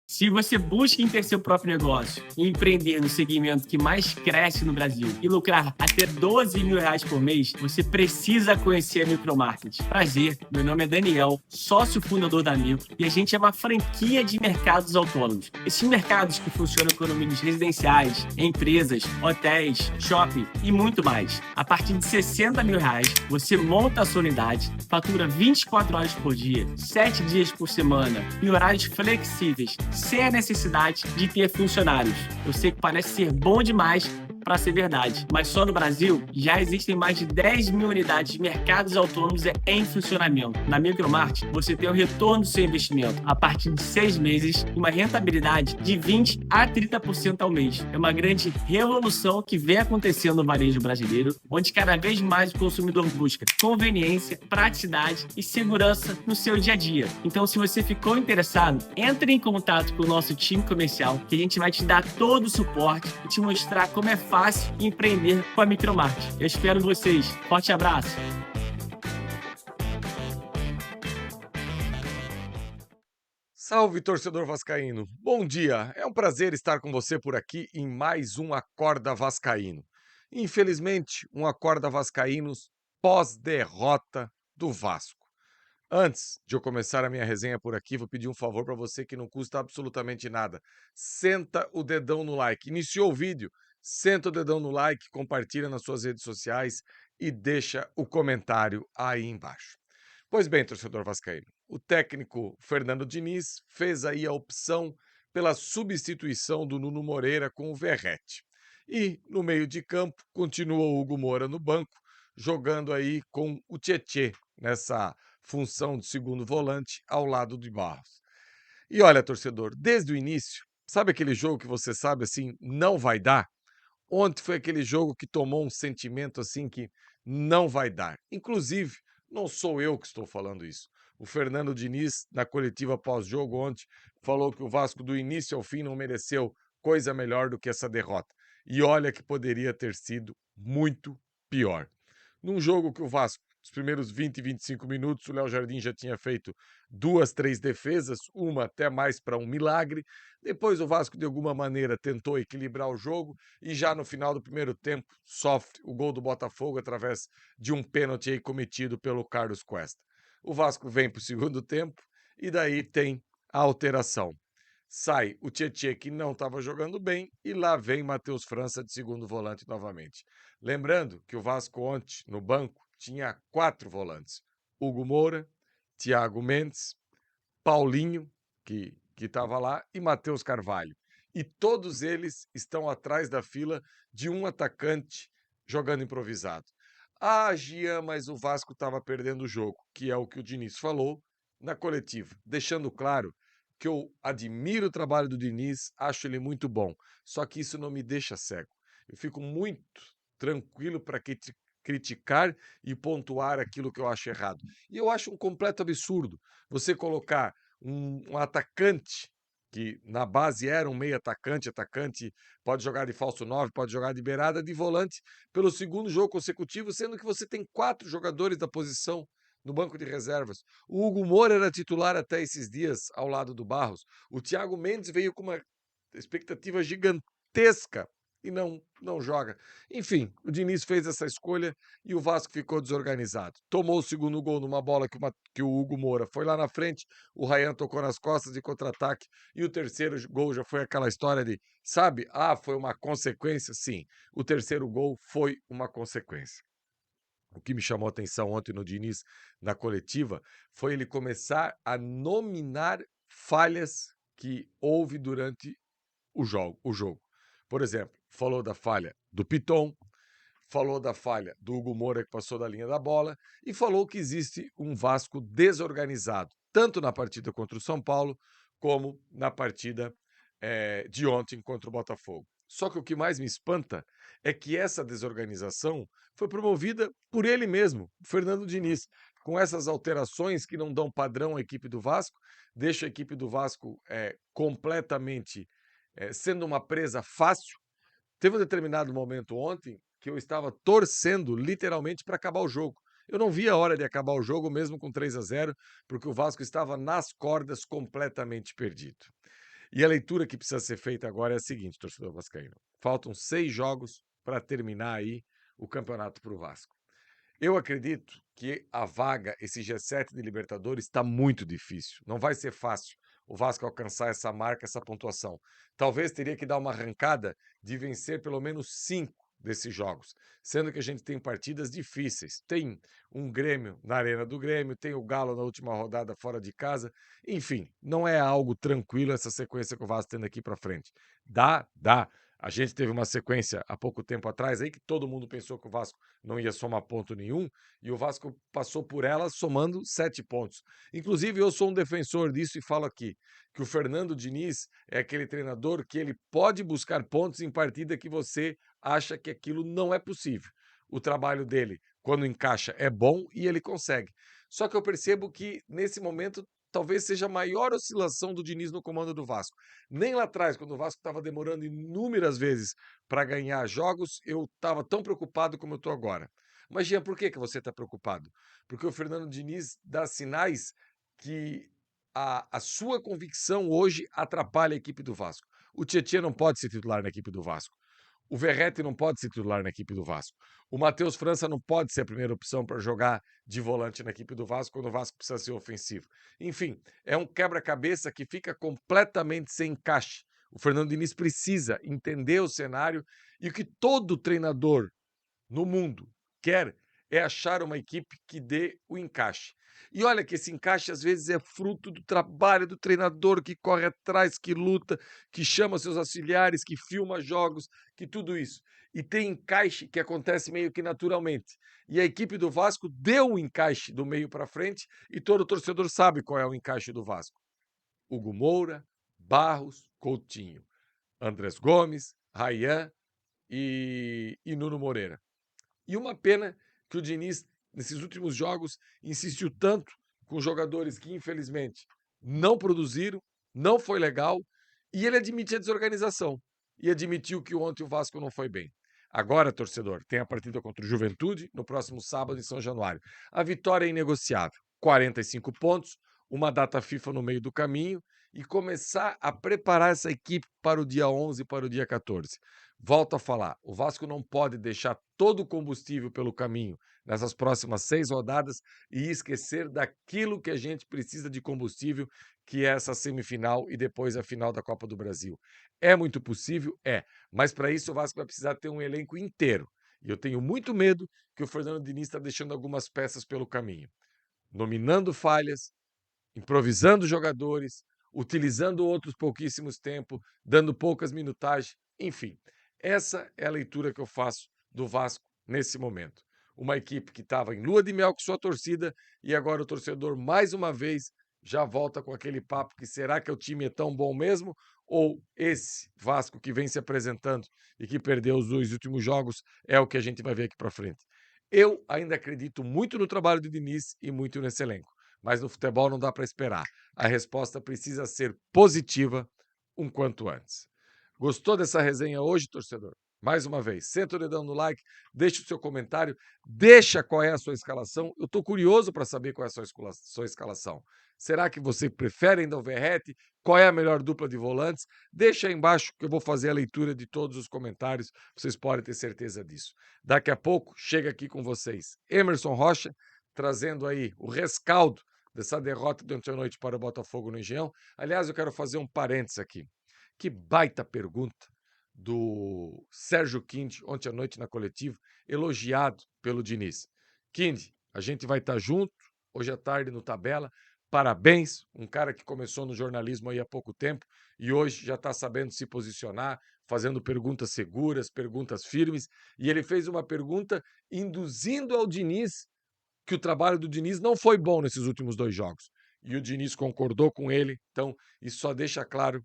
Se você busca em ter seu próprio negócio e empreender no segmento que mais cresce no Brasil e lucrar até R$ 12.000 por mês, você precisa conhecer a Micromarket. Prazer, meu nome é Daniel, sócio fundador da Micro, e a gente é uma franquia de mercados autônomos. Esses mercados que funcionam com condomínios residenciais, empresas, hotéis, shopping e muito mais. A partir de R$ 60.000, você monta a sua unidade, fatura 24 horas por dia, 7 dias por semana, em horários flexíveis, sem a necessidade de ter funcionários. Eu sei que parece ser bom demais para ser verdade, mas só no Brasil já existem mais de 10 mil unidades de mercados autônomos em funcionamento. Na Micromarket, você tem o retorno do seu investimento a partir de 6 meses e uma rentabilidade de 20 a 30% ao mês. É uma grande revolução que vem acontecendo no varejo brasileiro, onde cada vez mais o consumidor busca conveniência, praticidade e segurança no seu dia a dia. Então, se você ficou interessado, entre em contato com o nosso time comercial, que a gente vai te dar todo o suporte e te mostrar como é fácil empreender com a Micromarket. Eu espero vocês. Forte abraço. Salve, torcedor vascaíno. Bom dia. É um prazer estar com você por aqui em mais um Acorda Vascaíno. Infelizmente, um Acorda Vascaínos pós-derrota do Vasco. Antes de eu começar a minha resenha por aqui, vou pedir um favor para você que não custa absolutamente nada. Senta o dedão no like. Iniciou o vídeo? Senta o dedão no like, compartilha nas suas redes sociais e deixa o comentário aí embaixo. Pois bem, torcedor vascaíno, o técnico Fernando Diniz fez aí a opção pela substituição do Nuno Moreira com o Verratti. E no meio de campo continuou o Hugo Moura no banco, jogando aí com o Tietê nessa função de segundo volante ao lado de Barros. E olha, torcedor, desde o início, sabe aquele jogo que você sabe assim, não vai dar? Ontem foi aquele jogo que tomou um sentimento assim que não vai dar. Inclusive, não sou eu que estou falando isso. O Fernando Diniz, na coletiva pós-jogo ontem, falou que o Vasco do início ao fim não mereceu coisa melhor do que essa derrota. E olha que poderia ter sido muito pior. Num jogo que o Vasco, nos primeiros 20, 25 minutos, o Léo Jardim já tinha feito 2, 3 defesas, uma até mais para um milagre. Depois o Vasco, de alguma maneira, tentou equilibrar o jogo e já no final do primeiro tempo sofre o gol do Botafogo através de um pênalti aí cometido pelo Carlos Cuesta. O Vasco vem para o segundo tempo e daí tem a alteração. Sai o Tietê, que não estava jogando bem, e lá vem Matheus França de segundo volante novamente. Lembrando que o Vasco ontem, no banco, tinha 4 volantes. Hugo Moura, Thiago Mendes, Paulinho, que estava lá, e Matheus Carvalho. E todos eles estão atrás da fila de um atacante jogando improvisado. Ah, Gian, mas o Vasco estava perdendo o jogo, que é o que o Diniz falou na coletiva, deixando claro que eu admiro o trabalho do Diniz, acho ele muito bom, só que isso não me deixa cego. Eu fico muito tranquilo para criticar e pontuar aquilo que eu acho errado. E eu acho um completo absurdo você colocar um atacante que na base era um meio atacante, pode jogar de falso 9, pode jogar de beirada, de volante, pelo segundo jogo consecutivo, sendo que você tem 4 jogadores da posição no banco de reservas. O Hugo Moura era titular até esses dias ao lado do Barros. O Thiago Mendes veio com uma expectativa gigantesca e não joga. Enfim, o Diniz fez essa escolha e o Vasco ficou desorganizado. Tomou o segundo gol numa bola que o Hugo Moura foi lá na frente, o Ryan tocou nas costas de contra-ataque e o terceiro gol já foi aquela história de, sabe, foi uma consequência? Sim, o terceiro gol foi uma consequência. O que me chamou a atenção ontem no Diniz, na coletiva, foi ele começar a nominar falhas que houve durante o jogo. Por exemplo, falou da falha do Piton, falou da falha do Hugo Moura que passou da linha da bola e falou que existe um Vasco desorganizado, tanto na partida contra o São Paulo como na partida de ontem contra o Botafogo. Só que o que mais me espanta é que essa desorganização foi promovida por ele mesmo, o Fernando Diniz, com essas alterações que não dão padrão à equipe do Vasco, deixa a equipe do Vasco completamente sendo uma presa fácil, Teve um determinado momento ontem que eu estava torcendo literalmente para acabar o jogo. Eu não via a hora de acabar o jogo, mesmo com 3-0, porque o Vasco estava nas cordas, completamente perdido. E a leitura que precisa ser feita agora é a seguinte, torcedor vascaíno: faltam 6 jogos para terminar aí o campeonato para o Vasco. Eu acredito que a vaga, esse G7 de Libertadores, está muito difícil. Não vai ser fácil o Vasco alcançar essa marca, essa pontuação. Talvez teria que dar uma arrancada de vencer pelo menos 5 desses jogos, sendo que a gente tem partidas difíceis. Tem um Grêmio na Arena do Grêmio, tem o Galo na última rodada fora de casa. Enfim, não é algo tranquilo essa sequência que o Vasco tem daqui para frente. Dá. A gente teve uma sequência há pouco tempo atrás aí que todo mundo pensou que o Vasco não ia somar ponto nenhum, e o Vasco passou por ela somando 7 pontos. Inclusive, eu sou um defensor disso e falo aqui que o Fernando Diniz é aquele treinador que ele pode buscar pontos em partida que você acha que aquilo não é possível. O trabalho dele, quando encaixa, é bom e ele consegue. Só que eu percebo que, nesse momento, talvez seja a maior oscilação do Diniz no comando do Vasco. Nem lá atrás, quando o Vasco estava demorando inúmeras vezes para ganhar jogos, eu estava tão preocupado como eu estou agora. Mas, Jean, por que você está preocupado? Porque o Fernando Diniz dá sinais que a sua convicção hoje atrapalha a equipe do Vasco. O Tietchan não pode ser titular na equipe do Vasco. O Verratti não pode ser titular na equipe do Vasco. O Matheus França não pode ser a primeira opção para jogar de volante na equipe do Vasco quando o Vasco precisa ser ofensivo. Enfim, é um quebra-cabeça que fica completamente sem encaixe. O Fernando Diniz precisa entender o cenário e o que todo treinador no mundo quer é achar uma equipe que dê o encaixe. E olha que esse encaixe às vezes é fruto do trabalho do treinador que corre atrás, que luta, que chama seus auxiliares, que filma jogos, que tudo isso. E tem encaixe que acontece meio que naturalmente. E a equipe do Vasco deu o encaixe do meio para frente e todo torcedor sabe qual é o encaixe do Vasco. Hugo Moura, Barros, Coutinho, Andrés Gomes, Rayan e Nuno Moreira. E uma pena que o Diniz, nesses últimos jogos, insistiu tanto com jogadores que, infelizmente, não produziram, não foi legal, e ele admite a desorganização. E admitiu que ontem o Vasco não foi bem. Agora, torcedor, tem a partida contra o Juventude no próximo sábado em São Januário. A vitória é inegociável. 45 pontos, uma data FIFA no meio do caminho e começar a preparar essa equipe para o dia 11 para o dia 14. Volto a falar, o Vasco não pode deixar todo o combustível pelo caminho nessas próximas 6 rodadas e esquecer daquilo que a gente precisa de combustível, que é essa semifinal e depois a final da Copa do Brasil. É muito possível? É, mas para isso o Vasco vai precisar ter um elenco inteiro. E eu tenho muito medo que o Fernando Diniz está deixando algumas peças pelo caminho, nominando falhas, improvisando jogadores, utilizando outros pouquíssimos tempo, dando poucas minutagens, enfim. Essa é a leitura que eu faço do Vasco nesse momento. Uma equipe que estava em lua de mel com sua torcida e agora o torcedor, mais uma vez, já volta com aquele papo que será que o time é tão bom mesmo? Ou esse Vasco que vem se apresentando e que perdeu os 2 últimos jogos é o que a gente vai ver aqui para frente? Eu ainda acredito muito no trabalho do Diniz e muito nesse elenco, mas no futebol não dá para esperar. A resposta precisa ser positiva um quanto antes. Gostou dessa resenha hoje, torcedor? Mais uma vez, senta o dedão no like, deixa o seu comentário, deixa qual é a sua escalação. Eu estou curioso para saber qual é a sua escalação. Será que você prefere ainda o Verratti? Qual é a melhor dupla de volantes? Deixa aí embaixo que eu vou fazer a leitura de todos os comentários. Vocês podem ter certeza disso. Daqui a pouco, chega aqui com vocês Emerson Rocha, trazendo aí o rescaldo dessa derrota de ontem à noite para o Botafogo no Engenhão. Aliás, eu quero fazer um parênteses aqui. Que baita pergunta do Sérgio Quindi ontem à noite na coletiva, elogiado pelo Diniz. Quindi, a gente vai estar junto hoje à tarde no Tabela. Parabéns, um cara que começou no jornalismo aí há pouco tempo e hoje já está sabendo se posicionar, fazendo perguntas seguras, perguntas firmes. E ele fez uma pergunta induzindo ao Diniz que o trabalho do Diniz não foi bom nesses últimos 2 jogos. E o Diniz concordou com ele, então isso só deixa claro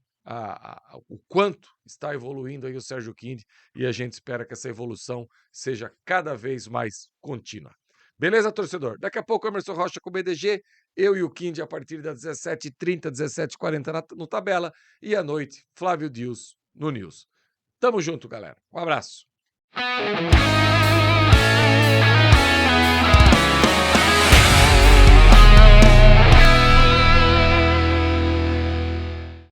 o quanto está evoluindo aí o Sérgio Quindi e a gente espera que essa evolução seja cada vez mais contínua. Beleza, torcedor? Daqui a pouco o Emerson Rocha com o BDG, eu e o Quindi a partir das 17h30, 17h40 no Tabela e à noite, Flávio Dias no News. Tamo junto, galera. Um abraço.